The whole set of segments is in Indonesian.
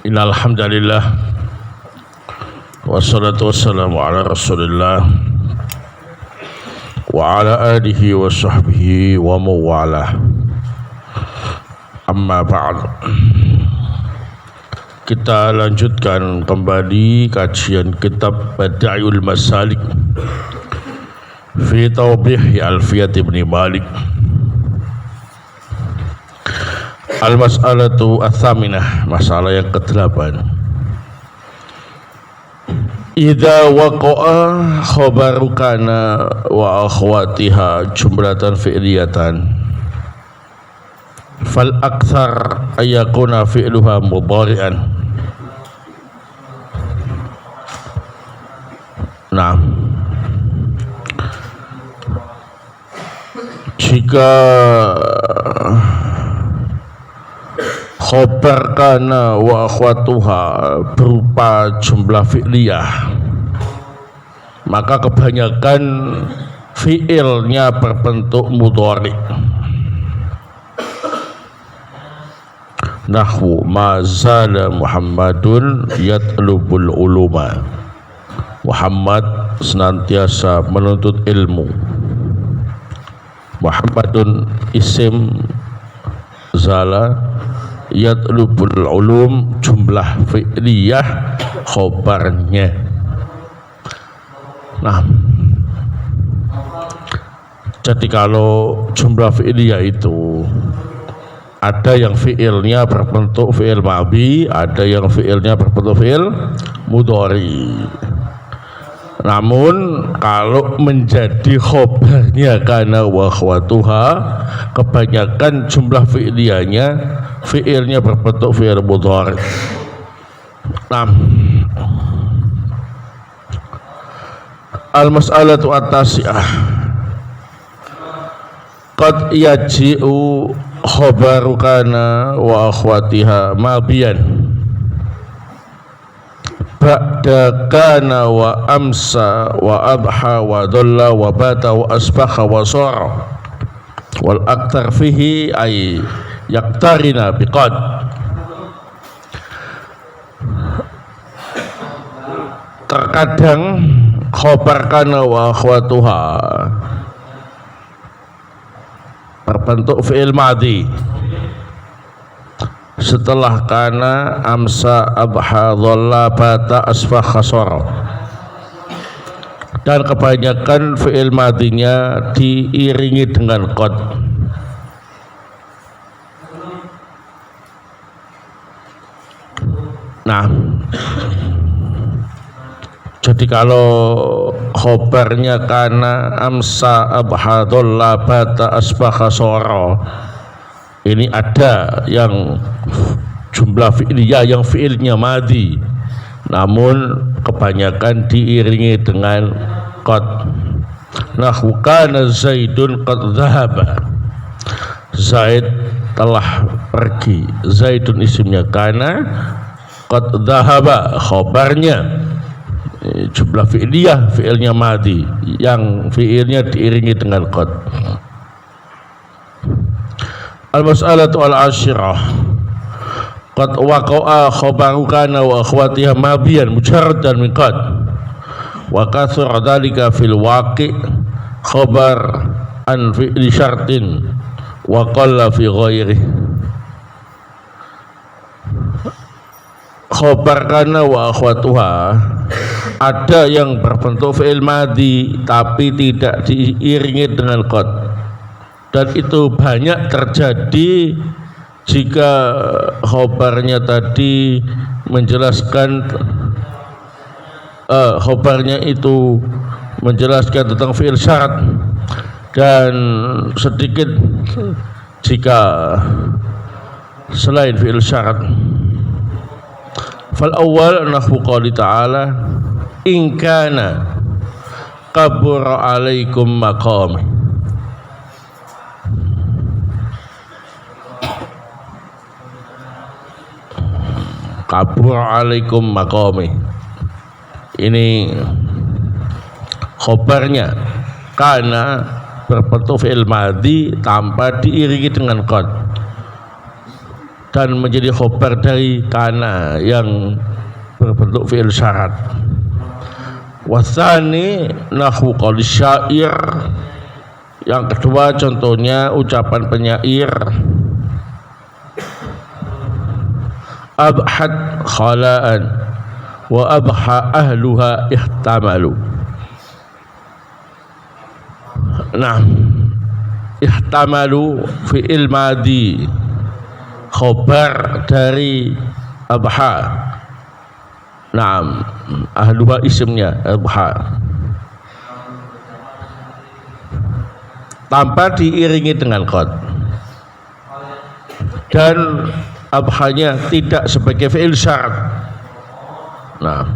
Innal hamdalillah wassalatu wassalamu ala Rasulillah wa ala alihi wa sahbihi wa mawalah. Amma ba'd. Kita lanjutkan kembali kajian kitab Badi'ul Masalik fi Tawbih Alfiyat Ibn Malik. Al-mas'alatu ats-tsaminah, masalah yang ke-8. Idza waqa'a khabaru kana wa akhwatiha jumlatan fi'liyatan fal aktsar ayakuna fi'luha mudhari'an. Nah, jika khobar kana wa akhwatuha berupa jumlah fi'liyah, maka kebanyakan fi'ilnya berbentuk mudhari. Nahwu ma zala Muhammadun yatlubul uluma. Muhammad senantiasa menuntut ilmu. Muhammadun isim zala, yatlubul ulum jumlah fi'liyah khobarnya. Nah, jadi kalau jumlah fi'liyah itu ada yang fi'ilnya berbentuk fi'il madhi, ada yang fi'ilnya berbentuk fi'il mudhari. Namun kalau menjadi khobarnya kana wa akhwatuha, kebanyakan jumlah fi'liyahnya fi'ilnya berbentuk fi'il mudhari. Nah, al-mas'alatu at-tasi'ah, qad yaji'u khabaru kana wa akhwatiha mabiyan ba'da kana wa amsa wa adha wa dhalla wa bata wa asbaha wa sara wal aktar fihi ay yaktarina biqad. Terkadang khobar kana wa akhwatuha berbentuk fi'il madhi setelah kana, amsa, abha, dhalla, bata, asbah, khasara, dan kebanyakan fi'il madhinya diiringi dengan qad. Nah, jadi kalau khobarnya kana, amsa, abha, dhalla, bata, asbah, khasara, ini ada yang jumlah fi'liyah yang fi'ilnya madhi, namun kebanyakan diiringi dengan qad. Nahwu kana Zaidun qad dhahaba, Zaid telah pergi. Zaidun isimnya kana, qad dhahaba khobarnya jumlah fi'liyah fi'ilnya madhi yang fi'ilnya diiringi dengan qad. Al-mas'alatu al-ashirah, qad waqa'a khabaru kana wa akhwatiha mabiyan mujarradan min qad wa kathura dhalika fil waqi' khabar an fi'li syartin wa qalla fi ghairi. Khabar kana wa akhwatuha ada yang berbentuk fi'il madhi tapi tidak diiringi dengan qad, dan itu banyak terjadi jika khobarnya tadi menjelaskan khobarnya itu menjelaskan tentang fi'il syarat, dan sedikit jika selain fi'il syarat. Fal awwal nahwu qouli ta'ala in kana kabura alaikum maqami. Kabur alaikum maqami, ini khobarnya karena berbentuk fi'il madhi tanpa diiringi dengan qad. dan menjadi khobar dari kana yang berbentuk fi'il syarat. Wasani nahwu qauli syair, yang kedua contohnya ucapan penyair. Abhat khala'an wa abha ahluha ihtamalu. Nah, ihtamalu fi'il madi, khobar dari abha. Naam, ahluha isimnya abha, tanpa diiringi dengan qad, dan abhanya tidak sebagai fi'il syarat. Nah,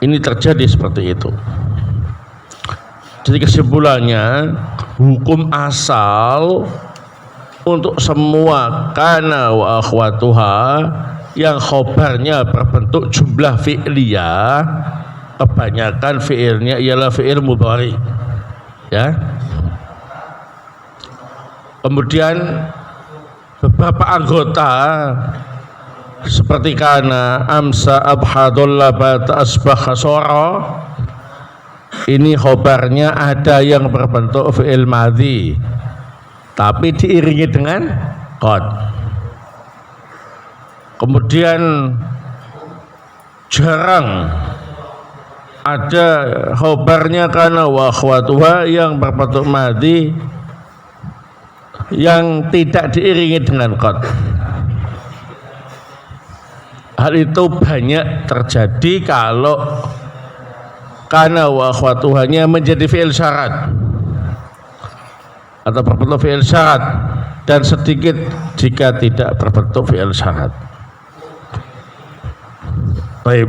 ini terjadi seperti itu. Jadi kesimpulannya, hukum asal untuk semua kana wa akhwatuha yang khobarnya berbentuk jumlah fi'liyah, kebanyakan fi'ilnya ialah fi'il mudhari, ya. Kemudian beberapa anggota seperti kana, amsa, abhadulla, bata, asbah, khasara, ini khobarnya ada yang berbentuk fi'il madhi tapi diiringi dengan qad. Kemudian jarang ada khobarnya kana wa akhwatuha yang berbentuk madhi yang tidak diiringi dengan qad. Hal itu banyak terjadi kalau kana wa akhwatuhanya menjadi fi'il syarat atau berbentuk fi'il syarat, dan sedikit jika tidak berbentuk fi'il syarat. Baik.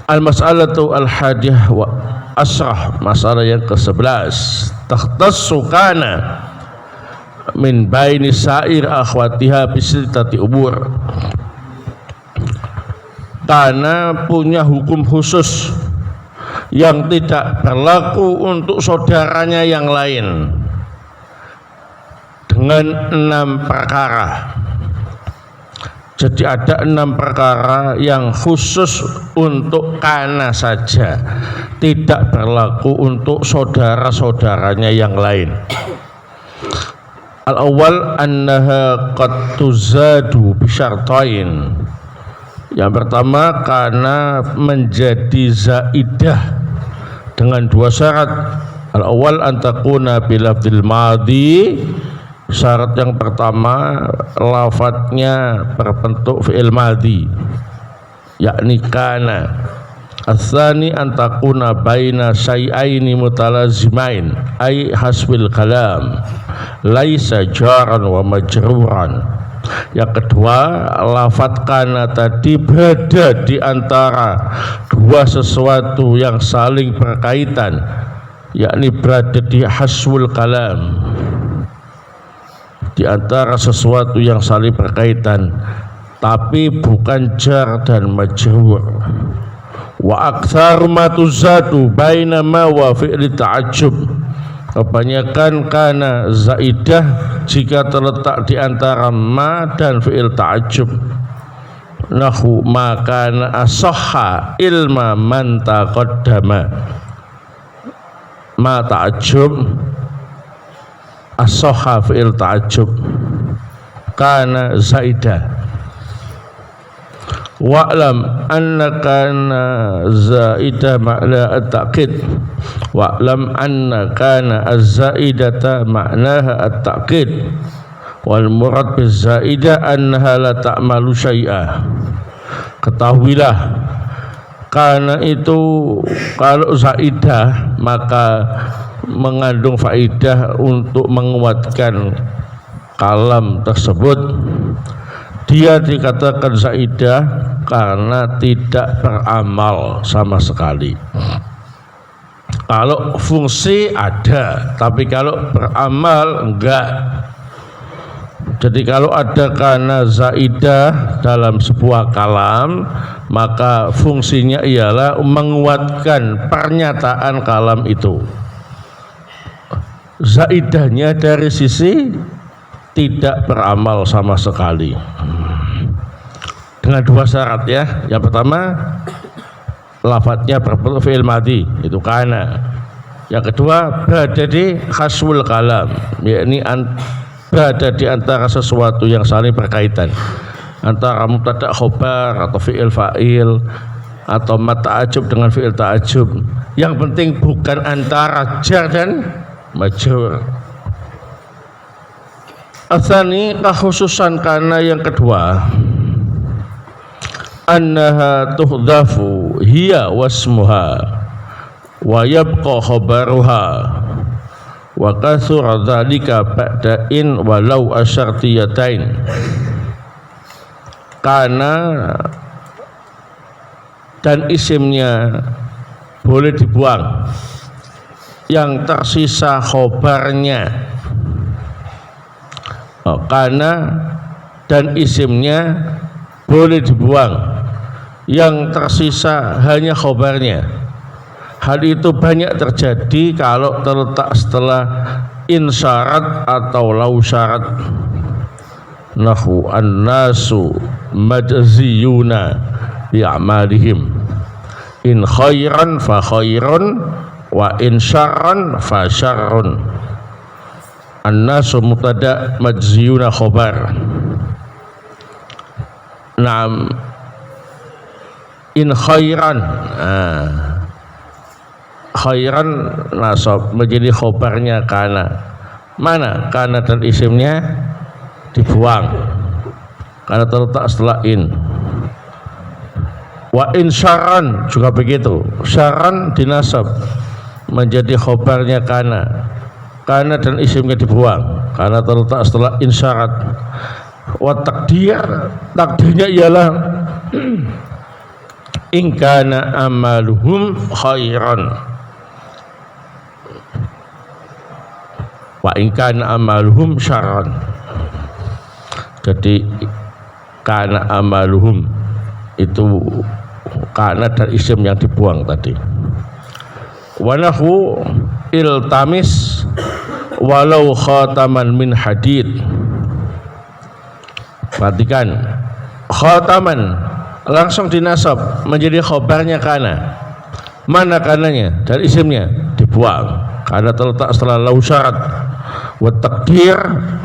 Al-mas'alatu al-hadiyah wa asrah, masalah yang ke-11. Takhtassu kana min baini sa'ir akhwatiha bisittati umur. Kana punya hukum khusus yang tidak berlaku untuk saudaranya yang lain dengan 6 perkara. Jadi ada 6 perkara yang khusus untuk kana saja, tidak berlaku untuk saudara-saudaranya yang lain. Al-awwal annaha qad tuzadu bisyartain. Yang pertama, karena menjadi zaidah dengan 2 syarat. Al-awwal antakuna bilafdil madhi. Syarat yang pertama, lafadznya berbentuk fi'il madhi, yakni kana. Ats-tsani antakuna baina syai'aini mutalazimain, ai hasbil kalam, laisa jaran wa majruran. Yang kedua, lafadz kana tadi berada di antara 2 sesuatu yang saling berkaitan, yakni berada di hasbul kalam, di antara sesuatu yang saling berkaitan, tapi bukan jar dan majrur. Wa aktsar ma tuzadu baina ma wa fi'li ta'ajjub. Kebanyakan kana zaidah jika terletak di antara ma dan fi'il ta'ajjub. Nahu ma kana asahha ilma man taqaddama. Ma ta'ajjub, as-sahha fi'il ta'ajjub, kana zaidah. Wa'lam anna kana zaidah ma'na at-ta'qid. Wa'lam anna kana az-zaidata ma'naha at-ta'qid. Wal murad biz-zaidah annaha la ta'malu syai'a. Ketahuilah, kana itu kalau zaidah maka mengandung faidah untuk menguatkan kalam tersebut. Dia dikatakan zaidah karena tidak beramal sama sekali. Kalau fungsi ada, tapi kalau beramal enggak. Jadi kalau ada kana zaidah dalam sebuah kalam, maka fungsinya ialah menguatkan pernyataan kalam itu. Zaidahnya dari sisi tidak beramal sama sekali. Dengan dua syarat ya. Yang pertama, lafadznya berbentuk fi'il madhi, itu kana. Yang kedua, berada di khaswul kalam, yakni berada di antara sesuatu yang saling berkaitan, antara mubtada khobar atau fi'il fa'il atau mat ta'ajub dengan fi'il ta'ajub. Yang penting bukan antara jar dan majrur. Atsani, kekhususan karena yang kedua, annaha tuhdhafu hiya wasmuha wa yabqa khabaruha wa kathura dzalika ba'da in walau asyartiyatain. Karena dan isimnya boleh dibuang, yang tersisa khobarnya. Karena dan isimnya boleh dibuang, yang tersisa hanya khobarnya. Hal itu banyak terjadi kalau terletak setelah in syarat atau lau syarat. Nahu an-nasu majziyuna bi'amalihim, in khairan fa khairun wa in syarran fa syarrun. An-nasu mubtada, majziyuna khobar. Naam, in khairan, khairan nasab menjadi khobarnya kana. Mana kana dan isimnya dibuang karena terletak setelah in. Wa in syarran juga begitu, syarran dinasab menjadi khobarnya kana dan isimnya dibuang karena terletak setelah in syarat. Wa takdirnya ialah in kana amaluhum khairan wa in kana amaluhum syarran. Jadi kana amaluhum itu kana dan isim yang dibuang tadi. Wa nahu iltamis walau khataman min hadid. Perhatikan, khataman langsung dinasab menjadi khobarnya kana. Mana kananya dan isimnya dibuang karena terletak setelah lau syarat. Wa takdir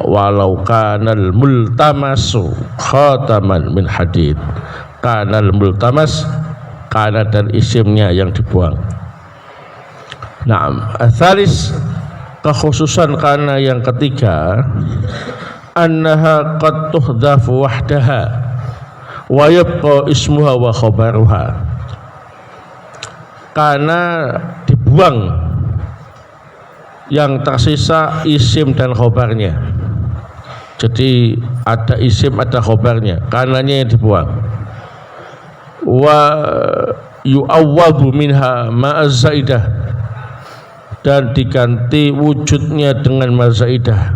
walau kanal multamasu khataman min hadid. Kanal multamas, kana dan isimnya yang dibuang. Naam, atsalis, kekhususan kana yang ketiga, annaha qad tuhdhafu wahdaha wa yabqa ismuha wa khabaruha. Karena dibuang, yang tersisa isim dan khobarnya. Jadi ada isim ada khobarnya, kananya yang dibuang. Wa yu'awwadu minha ma'az-zaidah, dan diganti wujudnya dengan mazaidah.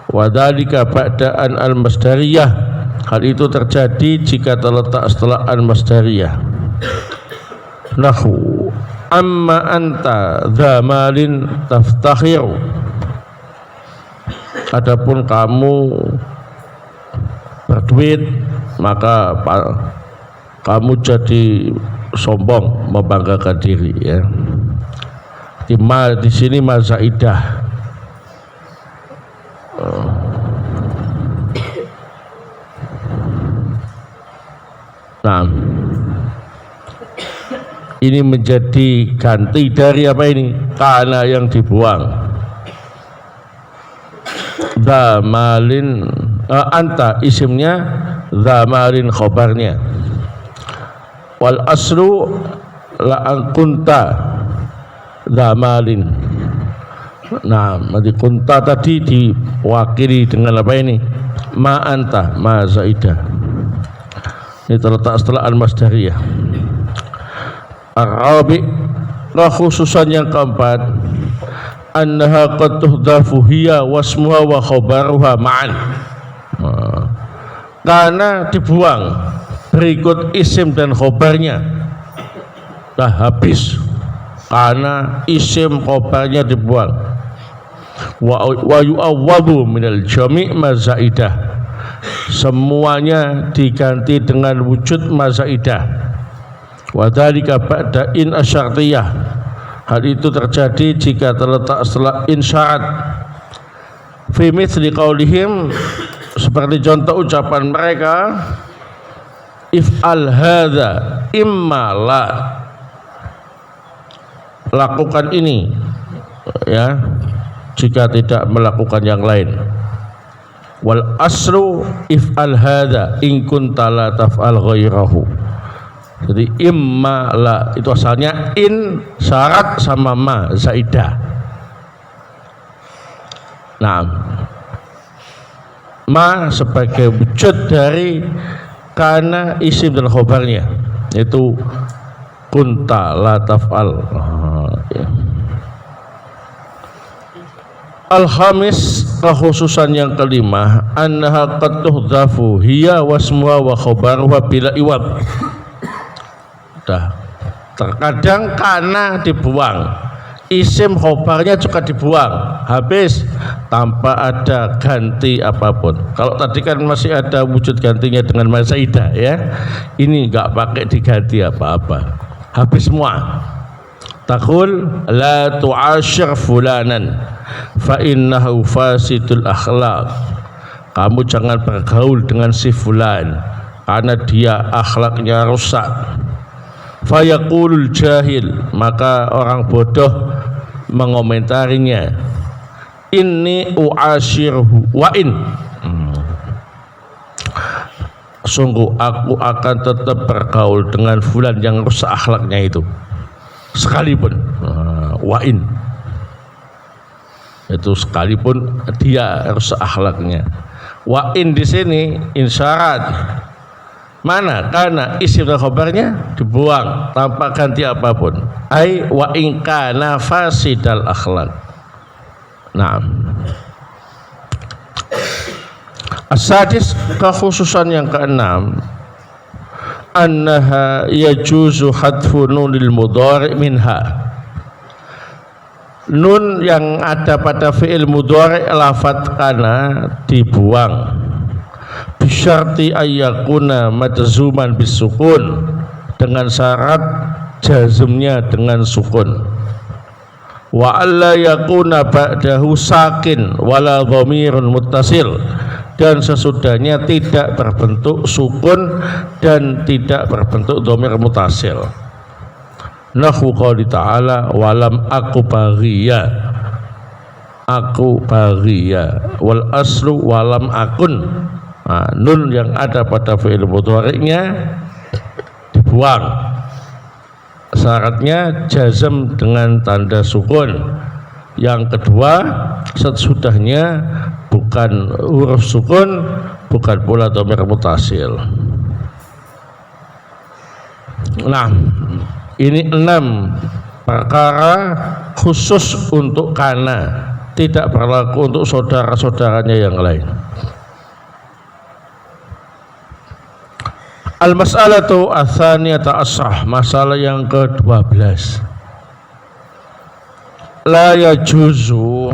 Wa dzalika ba'da'an al-masdariyah, hal itu terjadi jika terletak setelah al-masdariyah. Nahu amma anta dzamalin taftakhir, adapun kamu berduit maka kamu jadi sombong, membanggakan diri ya. Di sini mazaidah. Nah, ini menjadi ganti dari apa ini? Kana yang dibuang. Zamalin anta isimnya, zamalin khobarnya. Wal aslu la angkunta zamalin. Nah, nanti kunta tadi diwakili dengan apa ini? Ma anta, ma zaidah. Ini terletak setelah al-masdariyah. Ar-rabi, khususan yang keempat, annaha qad tuhdhafu hiya wasmuha wa khabaruha ma'an. Karena dibuang berikut isim dan khobarnya, dah habis. Karena isim khobarnya dibuang. wa yu'awwadu minal jami' mazaidah, semuanya diganti dengan wujud mazaidah. Wa dzalika ba'da in asyartiyah, hal itu terjadi jika terletak setelah in syarat. Fi mithli qaulihim, seperti contoh ucapan mereka, if'al hadza imma la, lakukan ini ya jika tidak melakukan yang lain. Wal aslu if'al hadza in kunta la taf'al ghairahu. Jadi imma la itu asalnya in syarat sama ma zaidah. Nah, ma sebagai wujud dari kana isim dan khobarnya, yaitu kunta la taf'al. Al-khamis, kekhususan yang kelima, annaha qad tuhdhafu hiya wasmuha wa khabaruha bila iwab. Terkadang kana dibuang, isim khobarnya juga dibuang, habis tanpa ada ganti apapun. Kalau tadi kan masih ada wujud gantinya dengan mazaidah ya, ini enggak pakai diganti apa-apa, habis semua. Taqul la tu'ashir fulanan fa innahu fasidul akhlaq, kamu jangan bergaul dengan si fulan karena dia akhlaknya rusak. Fayaqulul jahil, maka orang bodoh mengomentarinya, inni u'ashirhu wa in, sungguh aku akan tetap bergaul dengan fulan yang rusak akhlaknya itu sekalipun. Wa in itu sekalipun dia rusak akhlaknya. Wa in di sini insyarat. Mana? Karena isim dan khabarnya dibuang tanpa ganti apapun. Ai wa in kana fasidal akhlak. Nah, as-sadis, kekhususan yang keenam, annaha yajuzu hadfu nunil mudhari' minha. Nun yang ada pada fi'il mudhari' lafadz kana dibuang. Bisyarti ayyakuna majzuman bisukun, dengan syarat jazmnya dengan sukun. Wa alla yakuna ba'dahu sakin wala dhamirun muttasil, dan sesudahnya tidak berbentuk sukun dan tidak berbentuk dhamir muttasil. Nahwu qouli ta'ala walam aku baghiya, aku baghiya, wal aslu walam akun. Nah, nun yang ada pada fi'il mudhari'nya dibuang, syaratnya jazm dengan tanda sukun. Yang kedua, sesudahnya bukan huruf sukun, bukan pula dhamir muttasil. Nah, ini 6 perkara khusus untuk kana, tidak berlaku untuk saudara-saudaranya yang lain. Al-mas'alatu ats-tsaniyatu asrah, masalah yang ke-12. La yajuzu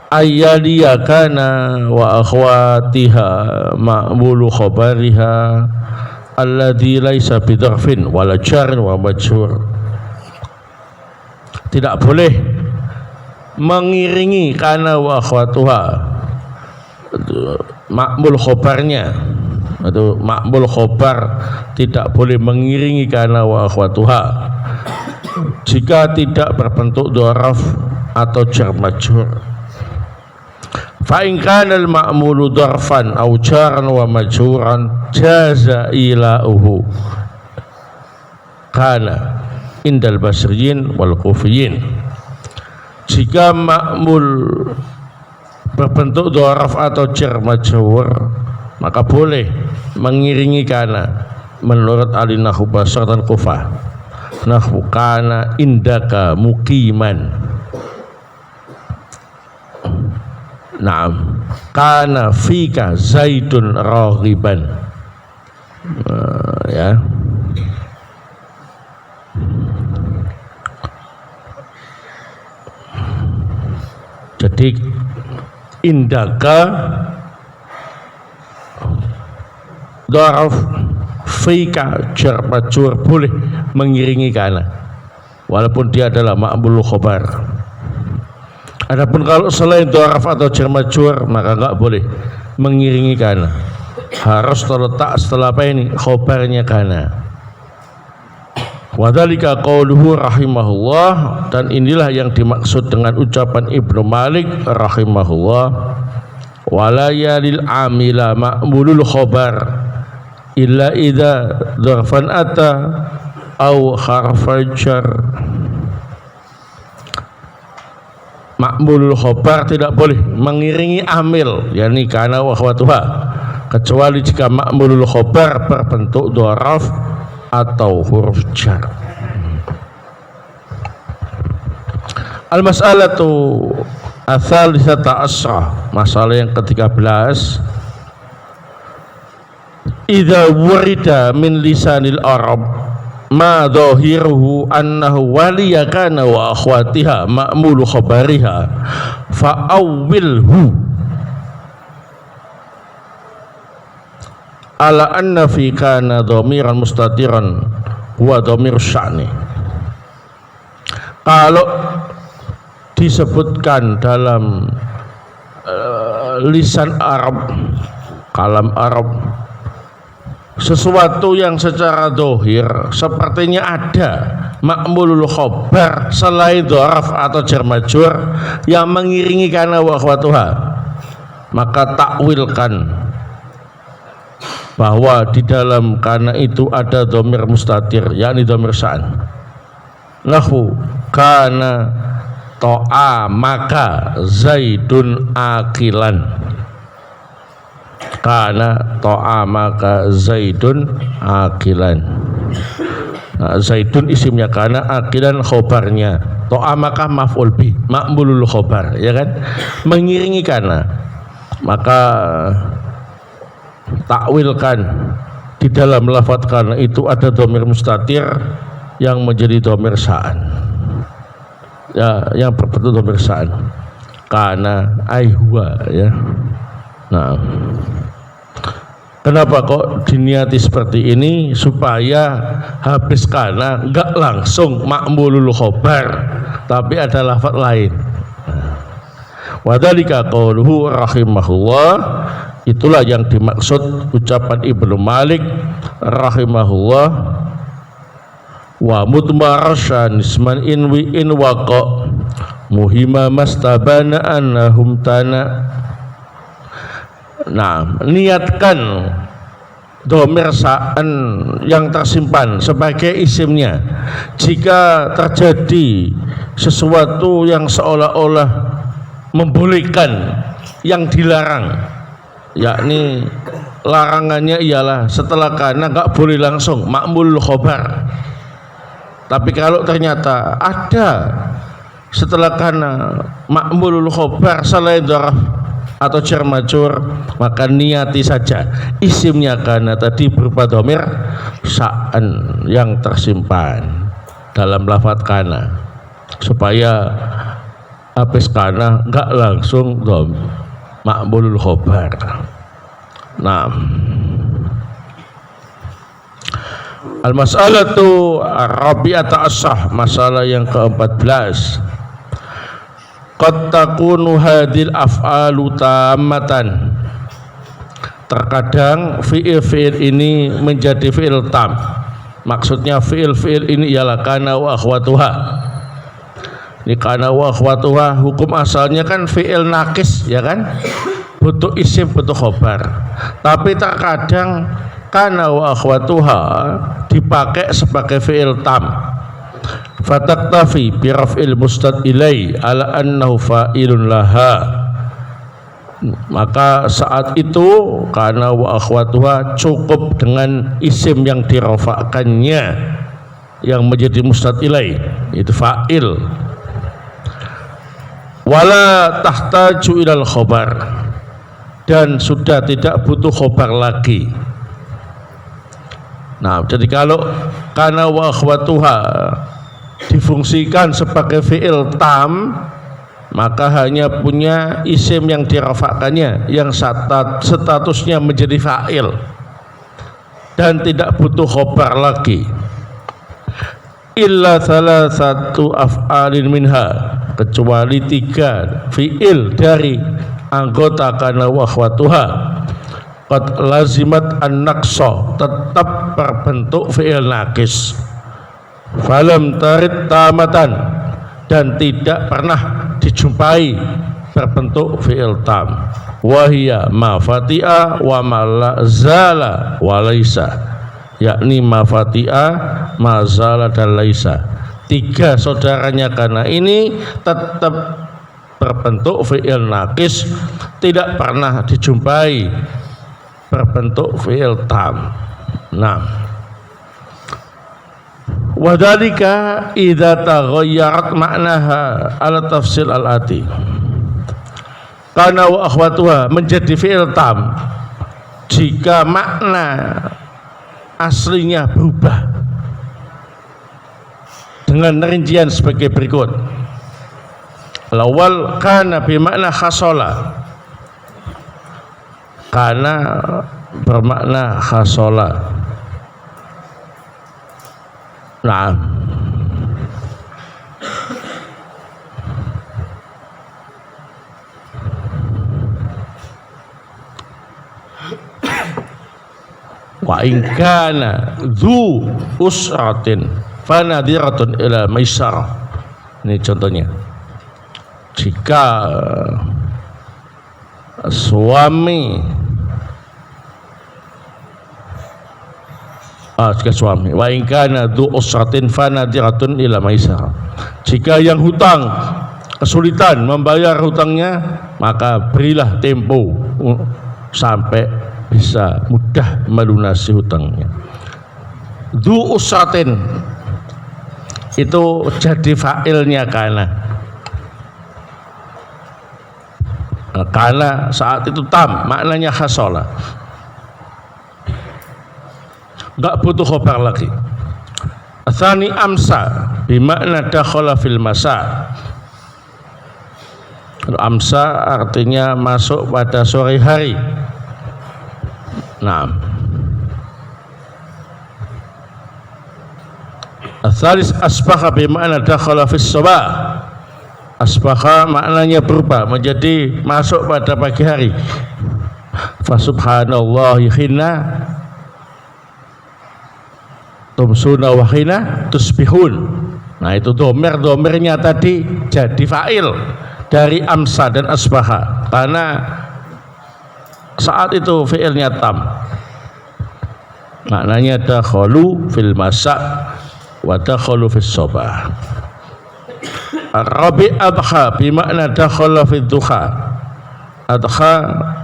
ayyaliya kana wa akhwatiha ma'mulu khabariha alladhi laisa bidharfin wala jarin wa majhur. Tidak boleh mengiringi kana wa akhwatuha, ma'mul khabarnya atau ma'mul khobar tidak boleh mengiringi kana wa akhwatuha jika tidak berbentuk dzaraf atau jar majhur. Fa in kana al ma'mulu dzarfan aw jaran wa majhuran jaza ila'uhu kana indal basriyin wal kufiyin. Jika ma'mul berbentuk dzaraf atau jar majhur, maka boleh mengiringi kana menurut ahli nahwu Basrah dan Kufah. Nahwu kana indaka muqiman, na'am, kana fika zaidun raghiban. Ya, Jadi indaka daraf fika jar majrur boleh mengiringi kana walaupun dia adalah ma'mulul khobar. Adapun kalau selain daraf atau jar majrur maka enggak boleh mengiringi kana, harus terletak setelah apa ini khobarnya kana. Wadzalika qauluhu rahimahullah, dan inilah yang dimaksud dengan ucapan Ibnu Malik rahimahullah, wala yalil amila ma'mulul khobar illa idza dzarfan ata au harfan jar. Ma'mulul khobar tidak boleh mengiringi amil, yakni kana wa akhwatuha, kecuali jika ma'mulul khobar berbentuk dzaraf atau huruf jar. Al-mas'alatu ats-tsalisata asyrah, masalah yang ke-13. Idza wurida min lisanil arab ma dhahiruhu annahu waliyakana wa akhwatiha ma'mulu khabariha fa'awwilhu ala anna fi kana dhamiran mustatiran wa dhamir sya'ni. Kalau disebutkan dalam lisan Arab, kalam Arab, sesuatu yang secara dohir sepertinya ada ma'mulul khobar selain dhoraf atau jar majrur yang mengiringi kana wa akhwatuha, maka takwilkan bahwa di dalam kana itu ada dhamir mustatir, yakni dhamir sya'an. Nahu kana to'a maka zaidun akilan, kana to'a maka zaidun akilan. Nah, zaidun isimnya kana, akilan khobarnya, to'a maka maf'ul bi, ma'mulul khobar, ya kan, mengiringi kana. Maka takwilkan di dalam lafaz kana itu ada dhamir mustatir yang menjadi dhamir sya'an, ya, yang berbentuk dhamir sya'an, kana aihwa, ya. Nah, kenapa kok diniati seperti ini? Supaya habis kana enggak langsung ma'mulul khobar, tapi ada lafaz lain. Wadzalika qauluhu rahimahullah, itulah yang dimaksud ucapan Ibnu Malik rahimahullah, wa mudmarasyan isman inwi in waqa muhimma mastabana annahum tana. Nah, niatkan dhamir sya'an yang tersimpan sebagai isimnya jika terjadi sesuatu yang seolah-olah membolehkan yang dilarang, yakni larangannya ialah setelah kana enggak boleh langsung ma'mulul khobar. Tapi kalau ternyata ada setelah kana ma'mulul khobar selain dzaraf atau jar majrur, maka niati saja isimnya kana tadi berupa dhamir sya'an yang tersimpan dalam lafaz kana, supaya habis kana enggak langsung ma'mulul khobar. Nah, al-mas'alatu ar-rabi'ata asyah, masalah yang ke-14. Qad takunu hadhil af'alu tammatan, terkadang fi'il ini menjadi fi'il tam. Maksudnya fi'il ini ialah kana wa akhwatuha. Ini kana wa akhwatuha hukum asalnya kan fi'il nakis, ya kan, butuh isim butuh khobar. Tapi terkadang kana wa akhwatuha dipakai sebagai fi'il tam, fataktafi bi raf'il mustad ilai ala annahu fa'ilun laha. Maka saat itu kana wa akhwatuha cukup dengan isim yang dirafa'kannya yang menjadi mustad ilai, itu fa'il. Wala tahtaju ilal khobar, dan sudah tidak butuh khobar lagi. Nah, jadi kalau kana wa akhwatuha difungsikan sebagai fi'il tam, maka hanya punya isim yang dirafa'kannya, yang statusnya menjadi fa'il dan tidak butuh khobar lagi. Illa salah satu af'alin minha, kecuali 3 fi'il dari anggota kana wa akhwatuha qad lazimat an-naqsa, tetap berbentuk fi'il naqis, falam tarid tamatan, dan tidak pernah dijumpai berbentuk fi'il tam, wahia ma fati'a wa ma la zala wa laisa, yakni ma fati'a, ma zala dan laisa. 3 saudaranya karena ini tetap berbentuk fi'il naqis, tidak pernah dijumpai berbentuk fi'il tam. Nah, wadhalika idza taghayyarat maknaha ala tafsil al-ati, kana wa akhwatuha menjadi fi'il tam jika makna aslinya berubah dengan rincian sebagai berikut. Al-awwal kana bi makna khasola, kana bermakna khasola. Nah, wa in kana dzu usratin fanadiratun ila maisar. Ini contohnya, jika suami wa in kana dzu usratin fanadiratun ila maisar, jika yang hutang kesulitan membayar hutangnya, maka berilah tempo sampai bisa mudah melunasi hutangnya. Dzu usratin itu jadi fa'ilnya karena saat itu tam, maknanya khasola, enggak butuh khobar lagi. Tsani amsa bimakna dakhala fil masa. Amsa artinya masuk pada sore hari. Nah, Tsalis asbaha bimakna dakhala fis sabah. Asbaha maknanya berubah menjadi masuk pada pagi hari. Fa subhanallahi khina tumsuna wa khina tusbihun. Nah, itu domirnya tadi jadi fa'il dari amsa dan asbaha karena saat itu fi'ilnya tam, maknanya dakhalu fil masa wa dakhalu fis sabah. Rabi adha bimakna dakhala fid duha. Adha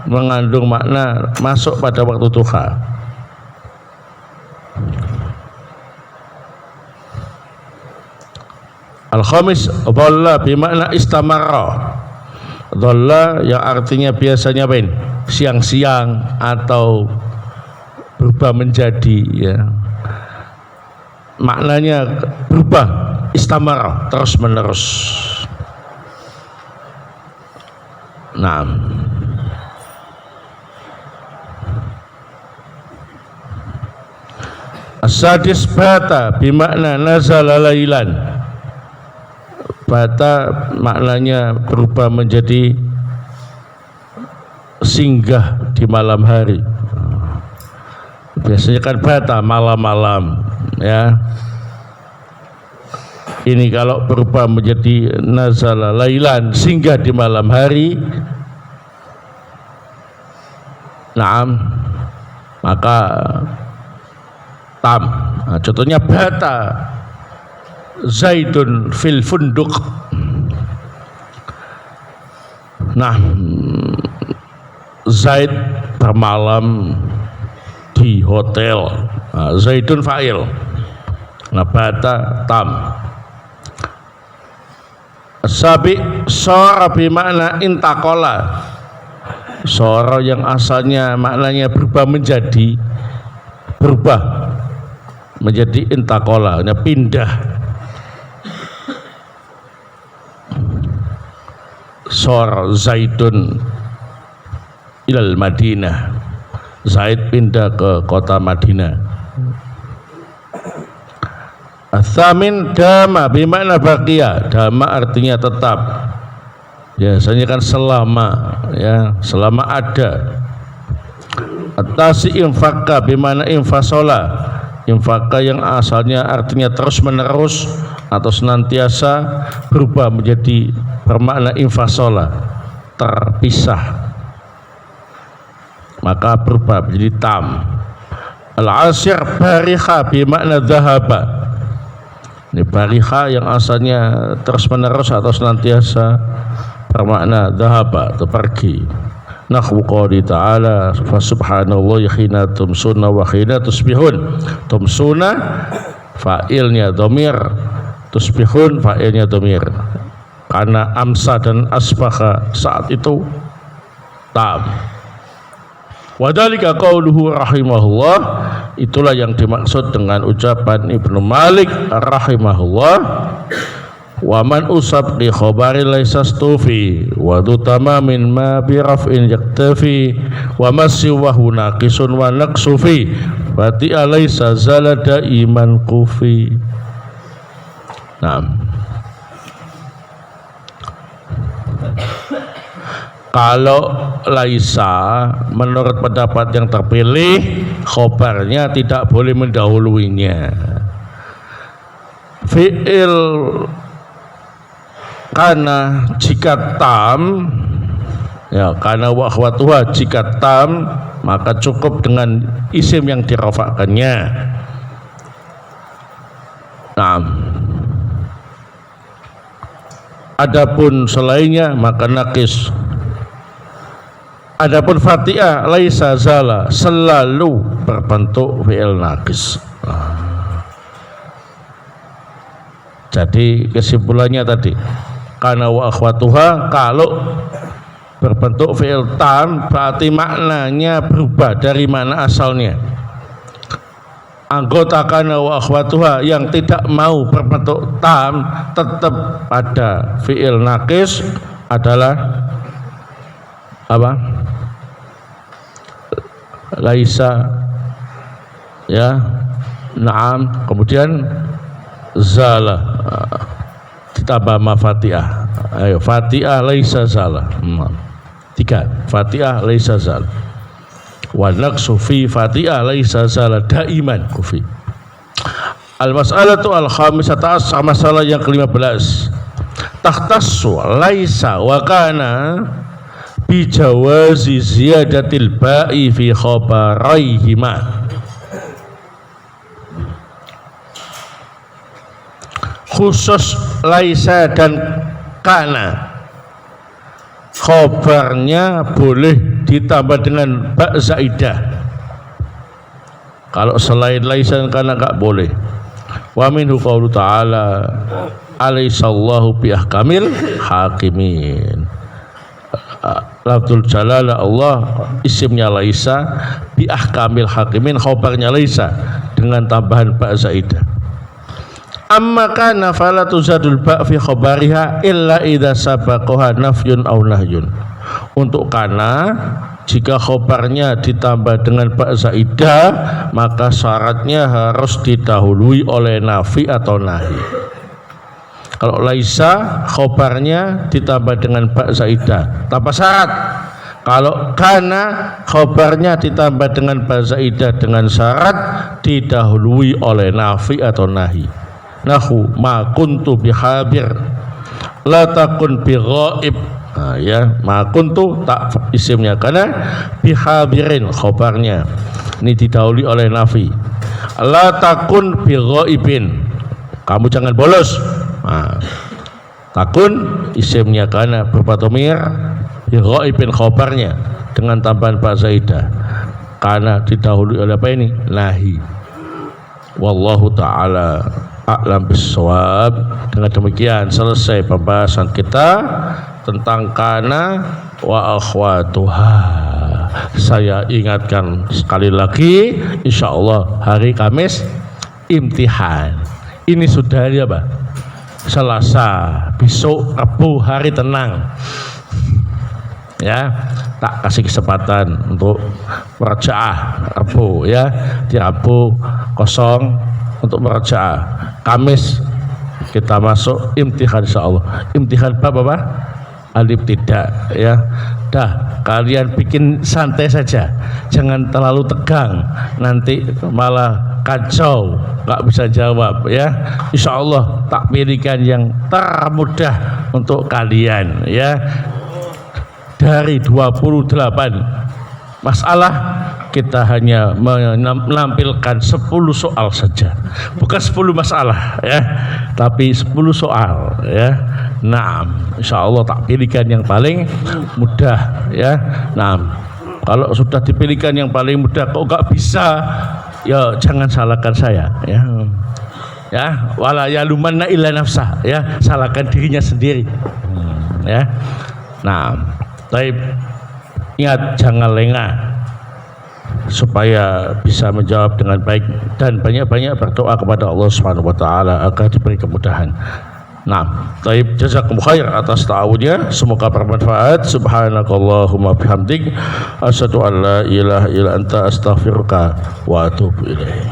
mengandung makna masuk pada waktu duha. Al-khamis dhalla bimakna istamarra. Dhalla yang artinya biasanya apa ini? Siang-siang atau berubah menjadi, ya, maknanya berubah, istamar, terus menerus. Nah, as-sadis bata bimakna nazala lailan. Bata maknanya berubah menjadi singgah di malam hari. Biasanya kan bata malam-malam, ya. Ini kalau berubah menjadi nazala lailan, singgah di malam hari, naam, maka tam. Nah, contohnya bata Zaidun fil funduk. Nah, Zaid bermalam di hotel. Nah, Zaidun fa'il. Nah, bata tam. Sabi sora bimakna intakola. Sora yang asalnya maknanya berubah menjadi intakola, pindah. sor Zaidun ilal Madinah, Zaid pindah ke kota Madinah. Atsamin dama bimakna baqiya, dama artinya tetap, biasanya kan selama, ya selama ada. Atasi infaka bimana infasola, infaka yang asalnya artinya terus menerus atau senantiasa berubah menjadi bermakna infasola, terpisah, maka berubah menjadi tam. Al-asir bariha bimana dhahaba, ini bariha yang asalnya terus menerus atau senantiasa bermakna dhahaba atau pergi. Nahwu qouli ta'ala fa subhanallahi hina tumsuna wa hina tusbihun. Tumsuna fa'ilnya dhamir, tusbihun fa'ilnya dhamir, karena amsa dan asbaha saat itu tam. Wadhalika qauluhu rahimahullah, itulah yang dimaksud dengan ucapan Ibnu Malik rahimahullah, wa man usab li khabari laisa stufi wa du tamamin ma bi raf'in yaktafi wa masiwahu naqisun wa naqsufi fati alaysa zalada iman kufi. Nah, kalau laisa menurut pendapat yang terpilih, khobarnya tidak boleh mendahuluinya. Fi'il karena jika tam, ya karena wa akhwatuha, jika tam maka cukup dengan isim yang dirafa'kannya. Nah, adapun selainnya maka naqis. Adapun Fatihah laisa zala, selalu berbentuk fi'il naqis. Jadi kesimpulannya tadi, karena wa akhwatuha kalau berbentuk fi'il tam berarti maknanya berubah dari mana asalnya. Anggota kana wa akhwatuha yang tidak mau berbentuk tam tetap pada fi'il naqis adalah apa? Laisa, ya, na'am, kemudian zala ditambah ma Fatihah. Ayo, Fatihah laisa zala. 3. Fatihah laisa zala. Wa naqsu fi Fatihah laisa zala daiman kufi. Al-mas'alatu al-khamisata asar, masalah yang ke-15. Takhtassu laisa wa kana bi jawazi ziyadatil ba'i fi khabaraihima. Khusus laisa dan kana, khobarnya boleh ditambah dengan ba' zaidah. Kalau selain laisa dan kana enggak boleh. Wa minhu qaulu ta'ala alaihissallahu bi ahkamil hakimin. Lafzul jalalah Allah, isimnya laisa, bi ahkamil hakimin, khobarnya laisa dengan tambahan ba' zaidah. Amma kana fala tuzadul ba' fi khabariha illa idza sabaqaha nafyun aw nahyun. Untuk kana, jika khobarnya ditambah dengan ba' zaidah maka syaratnya harus didahului oleh nafi atau nahi. Kalau laisa khobarnya ditambah dengan ba' zaidah tanpa syarat. Kalau kana khobarnya ditambah dengan ba' zaidah dengan syarat, didahului oleh nafi atau nahi. Nahu ma kuntu bihabir la takun bi ghaib. Nah, ya, ma kuntu tak isimnya karena bihabirin khobarnya ini didahului oleh nafi. La takun bi ghaibin, kamu jangan bolos. Nah, takun isimnya karena berupa dhamir, bi ghaibin khobarnya dengan tambahan ba' zaidah karena didahului oleh apa ini? Nahi. Wallahu ta'ala a'lam bissawab. Dengan demikian selesai pembahasan kita tentang kana wa akhwatuha. Saya ingatkan sekali lagi, insyaallah hari Kamis imtihan. Ini sudah hari apa? Selasa, besok Rabu hari tenang. ya tak kasih kesempatan untuk merajaah Rabu ya, di Rabu kosong untuk merajaah. Kamis kita masuk imtihan insyaallah. Imtihan bab apa? Alif tidak ya. Dah kalian bikin santai saja, jangan terlalu tegang, nanti malah kacau, nggak bisa jawab ya. Insya Allah tak pilihkan yang termudah untuk kalian ya. Dari 28 masalah kita hanya menampilkan 10 soal saja, bukan 10 masalah ya, tapi 10 soal ya. Nah, insya Allah tak pilihkan yang paling mudah ya. Nah, kalau sudah dipilihkan yang paling mudah kok nggak bisa, ya jangan salahkan saya ya. Ya, wala yalumanna illa nafsah ya, salahkan dirinya sendiri ya. Nah, tapi ingat jangan lengah supaya bisa menjawab dengan baik dan banyak-banyak berdoa kepada Allah Subhanahu wa taala agar diberi kemudahan. Nah, taib jazakumullah khair atas ta'awunnya, semoga bermanfaat. Subhanakallahumma bihamdik asyhadu an la ilaha illa anta astaghfiruka wa atubu ilaik.